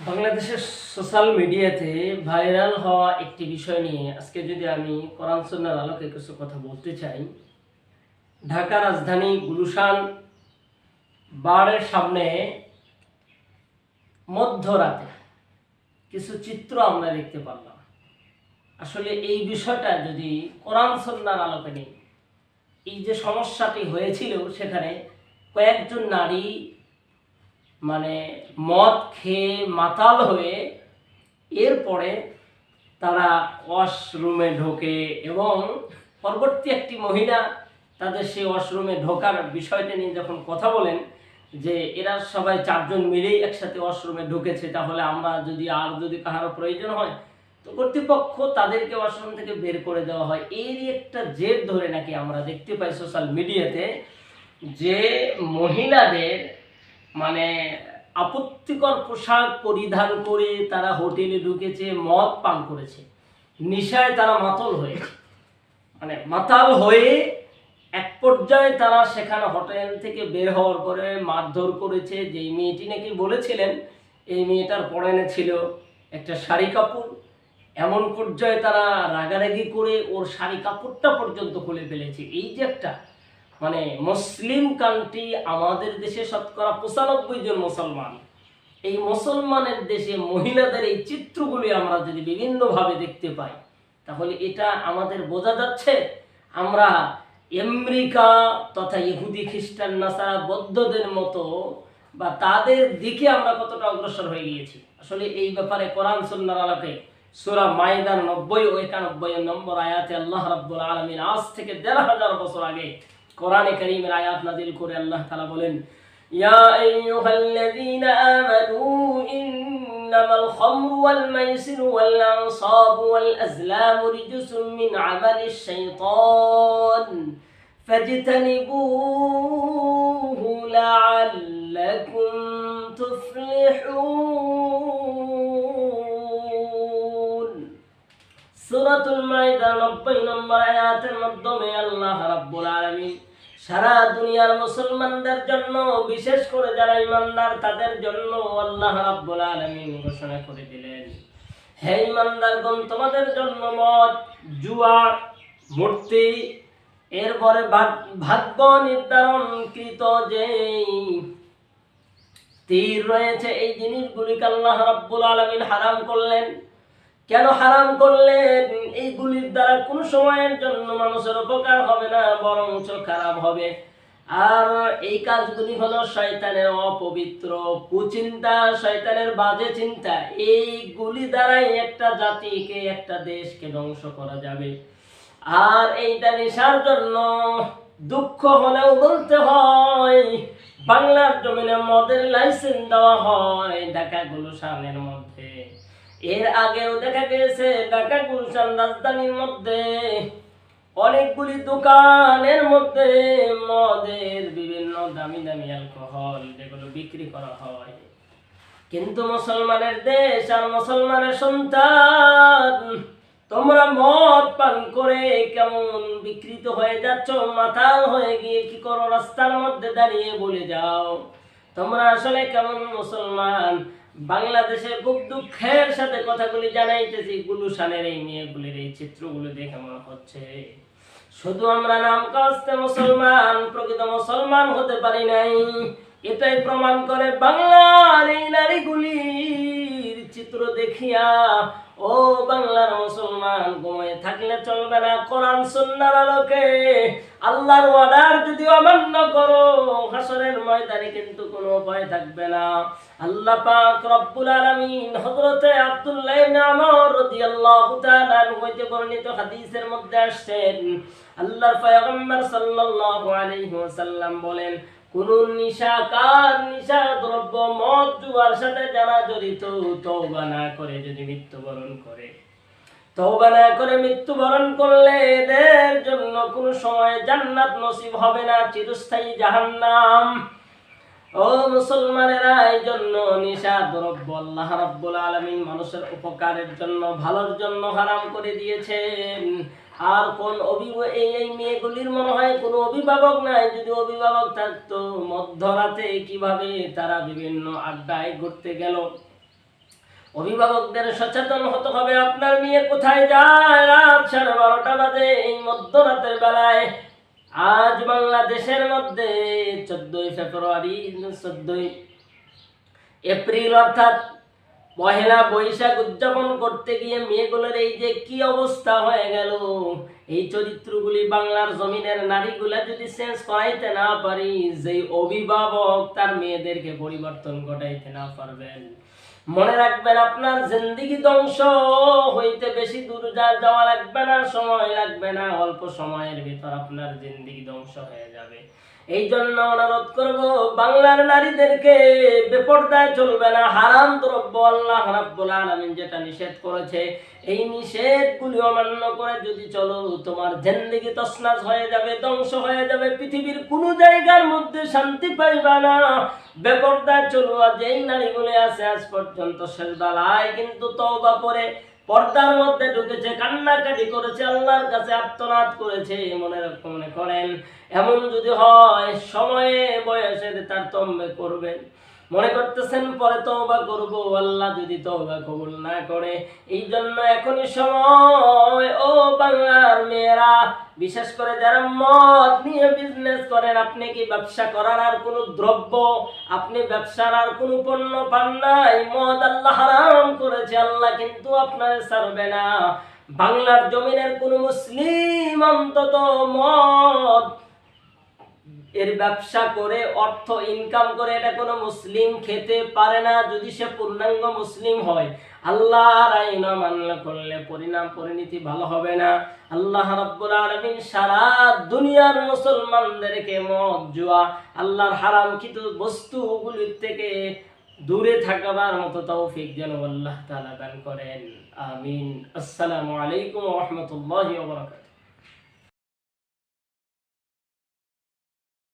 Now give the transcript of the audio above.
বাংলাদেশের সোশ্যাল মিডিয়াতে ভাইরাল হওয়া একটি বিষয় নিয়ে আজকে যদি আমি কোরআন সুন্নাহর আলোকে কিছু কথা বলতে চাই। ঢাকা রাজধানী গুলশান বারের সামনে মধ্যরাতে কিছু চিত্র আমরা দেখতে পারলাম। আসলে এই বিষয়টা যদি কোরআন সুন্নাহর আলোকে নেই, এই যে সমস্যাটি হয়েছিল সেখানে কয়েকজন নারী মদ খেয়ে মাতাল হয়ে এরপরে তারা ওয়াশরুমে ঢোকে এবং পরবর্তী একটি মহিলা তাদের সেই ওয়াশরুমে ঢোকার বিষয়টা নিয়ে যখন কথা বলেন যে এরা সবাই চারজন মিলেই একসাথে ওয়াশরুমে ঢুকেছে, তাহলে আমরা যদি কাহারও প্রয়োজন হয় তো কর্তৃপক্ষ তাদেরকে ওয়াশরুম থেকে বের করে দেওয়া হয়। এরই একটা জেদ ধরে নাকি আমরা দেখতে পাই সোশ্যাল মিডিয়াতে যে মহিলাদের আপত্তিকর পোশাক পরিধান করে তারা হোটেলে ঢুকেছে, মদ পান করেছে, নেশায় তারা মাতাল হয়ে এক পর্যায়ে তারা সেখানে হোটেল থেকে বের হওয়ার পরে মারধর করেছে। যেই মেয়েটি নাকি বলেছিলেন এই মেয়েটার পরনে ছিল একটা শাড়ি কাপড়, এমন পর্যায়ে তারা রাগারাগি করে ওর শাড়ি কাপড়টা পর্যন্ত খুলে ফেলেছে। এই যে একটা মুসলিম কান্ট্রি, আমাদের দেশে শতকরা 95 জন মুসলমান, এই মুসলমানের দেশে মহিলাদের এই চিত্রগুলি আমরা যদি বিভিন্নভাবে দেখতে পাই তাহলে এটা আমাদের বোঝা যাচ্ছে আমরা আমেরিকা তথা ইহুদি খ্রিস্টান নাসারা বৌদ্ধদের মতো বা তাদের দিকে আমরা কতটা অগ্রসর হয়ে গিয়েছি। আসলে এই ব্যাপারে কোরআন সুন্নাহর আলোকে সূরা মাইদার 90 ও 91 নম্বর আয়াতে আল্লাহ রাব্বুল আলামিন আজ থেকে 1500 বছর আগে কোরআনে কারীমের আয়াত নাযিল করে আল্লাহ তাআলা বলেন, ইয়া আইয়ুহাল্লাযীনা আমানু ইন্নামাল খামরু ওয়াল মাইসিরু ওয়াল আনসাবু ওয়াল আজলামু রিজসুম মিন আমালিশ শাইতান ফাজতানিবুহু লাআল্লাকুম তুফলিহুন। সূরাতুল মাইদা 90 নম্বর আয়াতের মাধ্যমে আল্লাহ রাব্বুল আলামিন সারা দুনিয়ার মুসলমানদের জন্য, বিশেষ করে যারা ঈমানদার তাদের জন্য আল্লাহ রাব্বুল আলামিন ঘোষণা করে দিলেন, হে ঈমানদারগণ, তোমাদের জন্য মদ, জুয়া, মূর্তি, এরপরে ভাগ্য নির্ধারণকৃত যে তীর রয়েছে, এই জিনিসগুলিকে আল্লাহ রাব্বুল আলামিন হারাম করলেন। কেন হারাম করলেন? এইগুলির দ্বারা কোনো সময়ের জন্য মানুষের উপকার হবে না, বরঞ্চ খারাপ হবে। আর এই কাজগুলি হলো শয়তানের অপবিত্র কুচিন্তা, শয়তানের বাজে চিন্তা। এইগুলি দ্বারাই একটা জাতিকে, একটা দেশকে ধ্বংস করা যাবে। আর এইটা নেশার জন্য দুঃখ হলেও বলতে হয়, বাংলার জমিনে মদের লাইসেন্স দেওয়া হয় ঢাকা গুলশানের মধ্যে। এর আগেও দেখা গেছে ঢাকা গুলশান রাজধানীর মধ্যে অনেকগুলি দোকানের মধ্যে মদের বিভিন্ন দামি দামি অ্যালকোহল যেগুলো বিক্রি করা হয়। কিন্তু মুসলমানের দেশ আর মুসলমানের সন্তান, তোমরা মদ পান করে কেমন বিকৃত হয়ে যাচ্ছ, মাতাল হয়ে গিয়ে কি করো, রাস্তার মধ্যে দাঁড়িয়ে বলে যাও তোমরা আসলে কেমন মুসলমান। বাংলাদেশে খুব দুঃখের সাথে কথাগুলি জানাইতেছি, গুলশানের এই মেয়েগুলির এই চিত্রগুলো দেখে মনে হচ্ছে শুধু আমরা নাম কাস্তে মুসলমান, প্রকৃত মুসলমান হতে পারি নাই। এটাই প্রমাণ করে বাংলার এই নারীগুলির চিত্র দেখিয়া, ও বাংলার মুসলমান, ঘুমিয়ে থাকলে চলবে না। কোরআন সুন্নাহর আলোকে আল্লাহর অর্ডার যদি অমান্য করো, হাসরের ময়দানে কিন্তু কোনো ভয় থাকবে না। আল্লাহ পাক রব্বুল আলামিন হযরতে আব্দুল্লাহ ইবনে আমর রাদিয়াল্লাহু তাআলা আনহু হতে বর্ণিত হাদিসের মধ্যে আসছেন, আল্লাহর পয়গম্বর সাল্লাল্লাহু আলাইহি ওয়াসাল্লাম বলেন, কোন নিশা দ্রব্য মদ জুয়ার সাথে যারা জড়িত, তওবা না করে যদি মৃত্যুবরণ করে, তওবা না করে মৃত্যুবরণ করলে এদের জন্য কোনো সময় জান্নাত নসিব হবে না, চিরস্থায়ী জাহান্নাম। ও মুসলমানেরা, এই জন্য নিশা দ্রব্য আল্লাহ রাব্বুল আলামিন মানুষের উপকারের জন্য, ভালোর জন্য হারাম করে দিয়েছেন। আর কোন এই মেয়েগুলির মনে হয় কোনো অভিভাবক নাই। যদি অভিভাবক থাকতো, মধ্যরাতে কিভাবে তারা বিভিন্ন আড্ডায় ঘুরতে গেল, অভিভাবকদের সচেতন হতে হবে। আপনার মেয়ে কোথায় যায়? রাত 12:30 বাজে, এই মধ্যরাতের বেলায়। আজ বাংলাদেশের মধ্যে 14 ফেব্রুয়ারি, 14 এপ্রিল অর্থাৎ পহেলা বৈশাখ উদযাপন করতে গিয়ে মেয়েগুলোর এই যে কি অবস্থা হয়ে গেল। এই চরিত্রগুলি বাংলার জমিনের নারীগুলা যদি চেঞ্জ করাইতে না পারি, যেই অভিভাবক তার মেয়েদেরকে পরিবর্তন ঘটাইতে না পারবেন, মনে রাখবেন আপনার জিন্দেগি ধ্বংস হইতে বেশি দূর যাওয়া লাগবে না, সময় লাগবে না, অল্প সময়ের ভিতর আপনার জিন্দেগি ধ্বংস হয়ে যাবে। এই জন্য অনুরোধ করব, বাংলার নারীদেরকে বেপরদায় চলবে না। হারাম দ্রব্য আল্লাহ রাব্বুল আলামিন যেটা নিষেধ করেছে, এই নিষেধগুলি অমান্য করে যদি চলো, তোমার জিন্দেগি তছনছ হয়ে যাবে, ধ্বংস হয়ে যাবে। পৃথিবীর কোনো জায়গার মধ্যে শান্তি পাইবা না। বেপরদায় চলুয়া যেই নারীগুলি আছে আজ পর্যন্ত শেষ বেলায় কিন্তু তওবা করে পর্দার মধ্যে ঢুকেছে, কান্নাকাটি করেছে, আল্লাহর কাছে আর্তনাদ করেছে, মনে করেন এমন যদি হয়, সময়ে বয়সের তারতম্য করবেন, মনে করতেছেন পরে তওবা করব, আল্লাহ যদি তওবা কবুল না করে। এই জন্য এখনই সময়। ও বাংলার মেয়েরা, বিশেষ করে যারা মদ নিয়ে বিজনেস করেন, আপনি কি ব্যবসা করার আর কোনো দ্রব্য, আপনি ব্যবসার আর কোনো পণ্য পান নাই? মদ আল্লাহ হারাম করেছে, আল্লাহ কিন্তু আপনার ছাড়বে না। বাংলার জমিনের কোন মুসলিম অন্তত মদ এর ব্যবসা করে অর্থ ইনকাম করে এটা কোনো মুসলিম খেতে পারে না, যদি সে পূর্ণাঙ্গ মুসলিম হয়। আল্লাহর আইন অমান্য করলে পরিণতি ভালো হবে না। আল্লাহ রাব্বুল আলামিন সারা দুনিয়ার মুসলমানদেরকে মদ, জুয়া, আল্লাহর হারামকৃত বস্তুগুলির থেকে দূরে থাকবার মতো তৌফিক যেন আল্লাহ তাআলা দান করেন। আমিন। আসসালামু আলাইকুম ওয়া রাহমাতুল্লাহি ওয়া বারাকাতুহু।